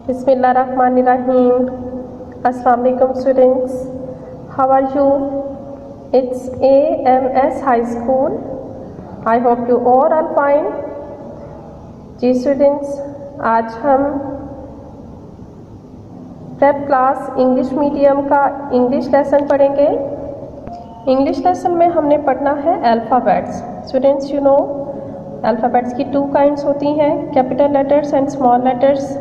Bismillahirrahmanirrahim. Assalamu alaikum students. How are you? It's AMS High School. I hope you all are fine. जी students, आज हम prep class English medium का English lesson पढ़ेंगे। English lesson में हमने पढ़ना है alphabets. Students you know alphabets की टू काइंड्स होती हैं, capital letters and small letters.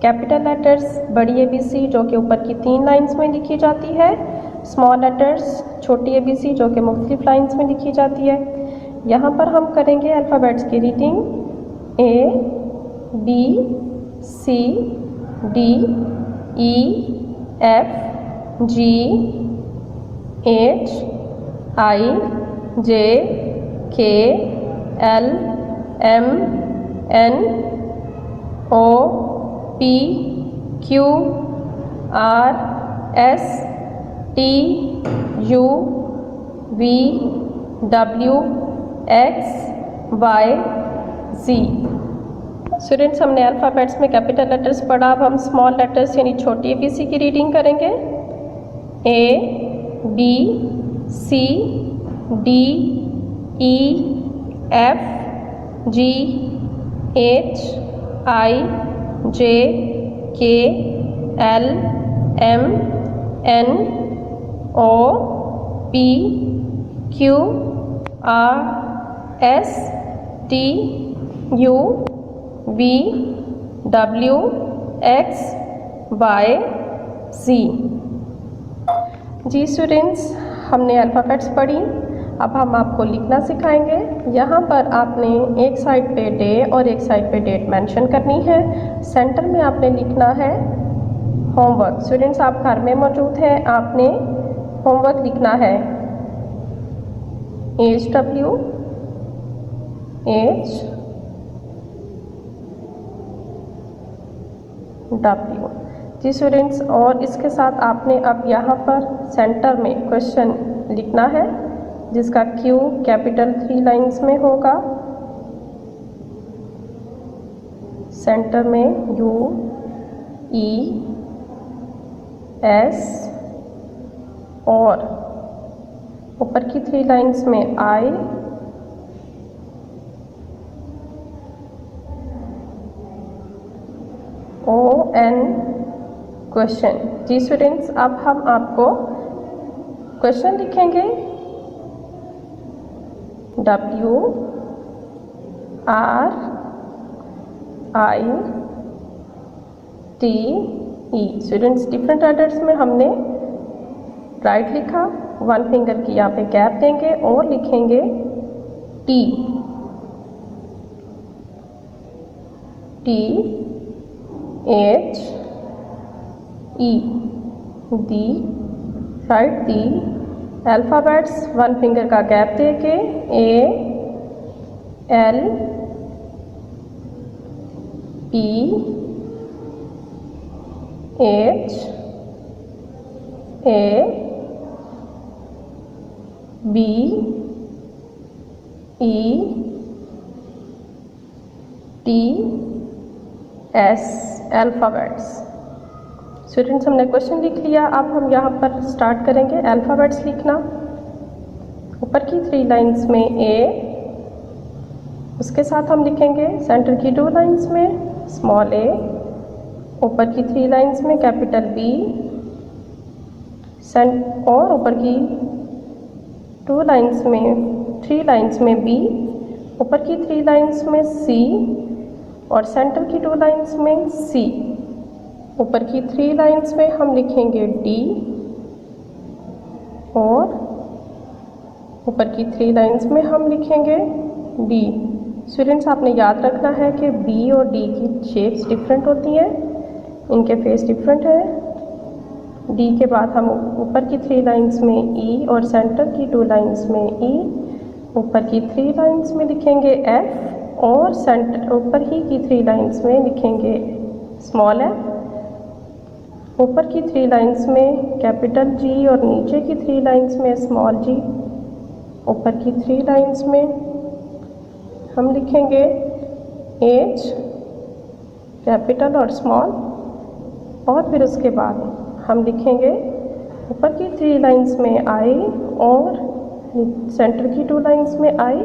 Capital letters बड़ी ABC जो कि ऊपर की 3 लाइंस में लिखी जाती है, स्मॉल लेटर्स छोटी ABC जो कि मुख्तलिफ लाइंस में लिखी जाती है। यहाँ पर हम करेंगे अल्फ़ाबेट्स की reading A B C D E F G H I J K L M N O P Q R S T U V W X Y Z। Students, हमने अल्फ़ाबेट्स में कैपिटल लेटर्स पढ़ा, अब हम small letters यानी छोटी ABC की reading करेंगे। A B C D E F G H I J K L M N O P Q R S T U V W X Y Z। Ji students, हमने alphabets पढ़ी, अब हम आपको लिखना सिखाएंगे। यहाँ पर आपने एक साइड पे डे और एक साइड पे डेट मेंशन करनी है। सेंटर में आपने लिखना है होमवर्क। स्टूडेंट्स, आप घर में मौजूद हैं, आपने होमवर्क लिखना है HW जी स्टूडेंट्स, और इसके साथ आपने अब यहाँ पर सेंटर में क्वेश्चन लिखना है जिसका Q कैपिटल 3 लाइंस में होगा। सेंटर में U E S और ऊपर की 3 लाइंस में I O N क्वेश्चन। जी स्टूडेंट्स, अब हम आपको क्वेश्चन लिखेंगे W R I T E। Students, different letters में हमने राइट लिखा, 1 फिंगर की यहाँ पे गैप देंगे और लिखेंगे T H E दी राइट दी अल्फ़ाबेट्स 1 फिंगर का गैप देके A L P H A B E T S alphabets. Students, हमने क्वेश्चन लिख लिया, अब हम यहाँ पर स्टार्ट करेंगे अल्फ़ाबेट्स लिखना। ऊपर की 3 लाइंस में A, उसके साथ हम लिखेंगे सेंटर की 2 लाइंस में स्मॉल a, ऊपर की 3 लाइंस में कैपिटल B और ऊपर की 3 लाइंस में B, ऊपर की 3 लाइंस में C और सेंटर की 2 लाइंस में C। ऊपर की 3 लाइंस में हम लिखेंगे D और ऊपर की 3 लाइंस में हम लिखेंगे D। स्टूडेंट्स, आपने याद रखना है कि B और D की शेप्स डिफरेंट होती हैं, इनके फेस डिफरेंट है। D के बाद हम ऊपर की 3 लाइंस में E और सेंटर की 2 लाइंस में E, ऊपर की 3 लाइंस में लिखेंगे F और सेंटर ऊपर ही की 3 लाइंस में लिखेंगे स्मॉल f। ऊपर की 3 लाइंस में कैपिटल G और नीचे की 3 लाइंस में स्मॉल g। ऊपर की 3 लाइंस में हम लिखेंगे H कैपिटल और स्मॉल, और फिर उसके बाद हम लिखेंगे ऊपर की 3 लाइंस में आई और सेंटर की 2 लाइंस में आई।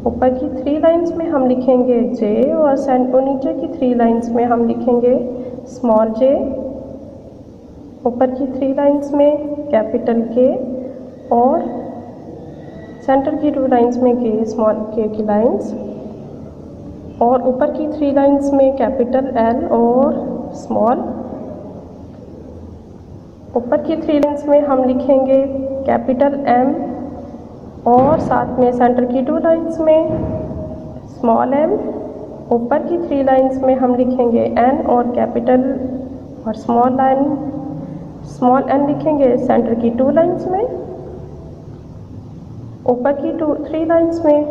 ऊपर की 3 लाइंस में हम लिखेंगे जे और नीचे की 3 लाइंस में हम लिखेंगे स्मॉल जे। ऊपर की 3 लाइंस में कैपिटल के और सेंटर की 2 लाइंस में के स्मॉल के की लाइंस, और ऊपर की 3 लाइंस में कैपिटल एल और स्मॉल। ऊपर की 3 लाइंस में हम लिखेंगे कैपिटल एम और साथ में सेंटर की 2 लाइंस में स्मॉल एम। ऊपर की 3 लाइंस में हम लिखेंगे एन और कैपिटल और स्मॉल एन लिखेंगे सेंटर की 2 लाइंस में। ऊपर की 3 लाइंस में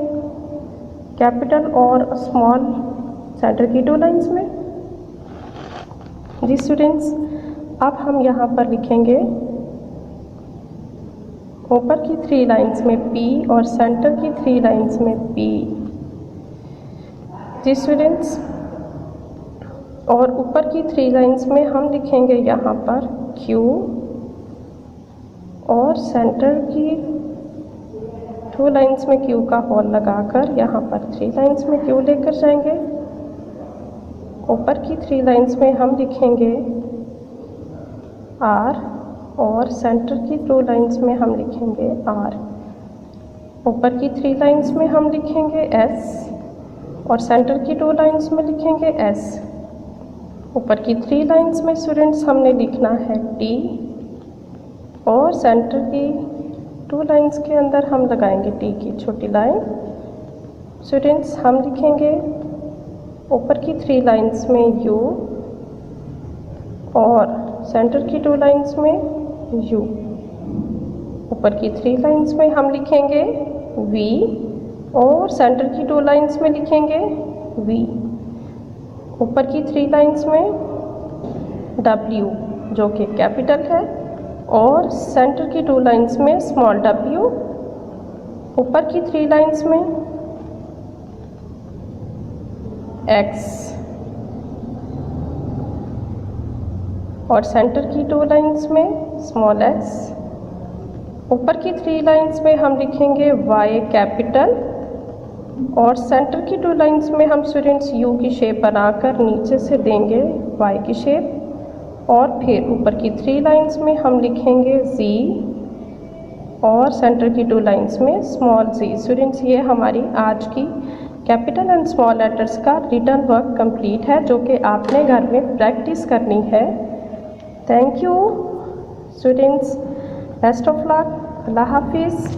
कैपिटल और स्मॉल सेंटर की 2 लाइंस में। जी स्टूडेंट्स, अब हम यहाँ पर लिखेंगे ऊपर की 3 लाइंस में P और सेंटर की 3 लाइंस में P। जी स्टूडेंट्स, और ऊपर की 3 लाइंस में हम लिखेंगे यहाँ पर Q और सेंटर की 2 लाइंस में Q का होल लगाकर यहाँ पर 3 लाइंस में Q लेकर जाएंगे। ऊपर की 3 लाइंस में हम लिखेंगे R और सेंटर की 2 लाइंस में हम लिखेंगे R। ऊपर की 3 लाइंस में हम लिखेंगे S और सेंटर की 2 लाइंस में लिखेंगे S। ऊपर की 3 लाइंस में स्टूडेंट्स हमने लिखना है T और सेंटर की 2 लाइंस के अंदर हम लगाएंगे T की छोटी लाइन। स्टूडेंट्स, हम लिखेंगे ऊपर की 3 लाइंस में U और सेंटर की 2 लाइंस में U। ऊपर की 3 लाइंस में हम लिखेंगे V और सेंटर की 2 लाइंस में लिखेंगे V। ऊपर की 3 लाइंस में W जो कि कैपिटल है और सेंटर की 2 लाइंस में स्मॉल w। ऊपर की 3 लाइंस में x और सेंटर की 2 लाइंस में स्मॉल x। ऊपर की 3 लाइंस में हम लिखेंगे y कैपिटल और सेंटर की 2 लाइंस में हम स्टूडेंट्स u की शेप बनाकर नीचे से देंगे y की शेप। और फिर ऊपर की 3 लाइंस में हम लिखेंगे z और सेंटर की 2 लाइंस में स्मॉल z। स्टूडेंट्स, ये हमारी आज की कैपिटल एंड स्मॉल लेटर्स का रिटन वर्क कंप्लीट है जो कि आपने घर में प्रैक्टिस करनी है। Thank you students, best of luck, अल्लाह हाफिज़।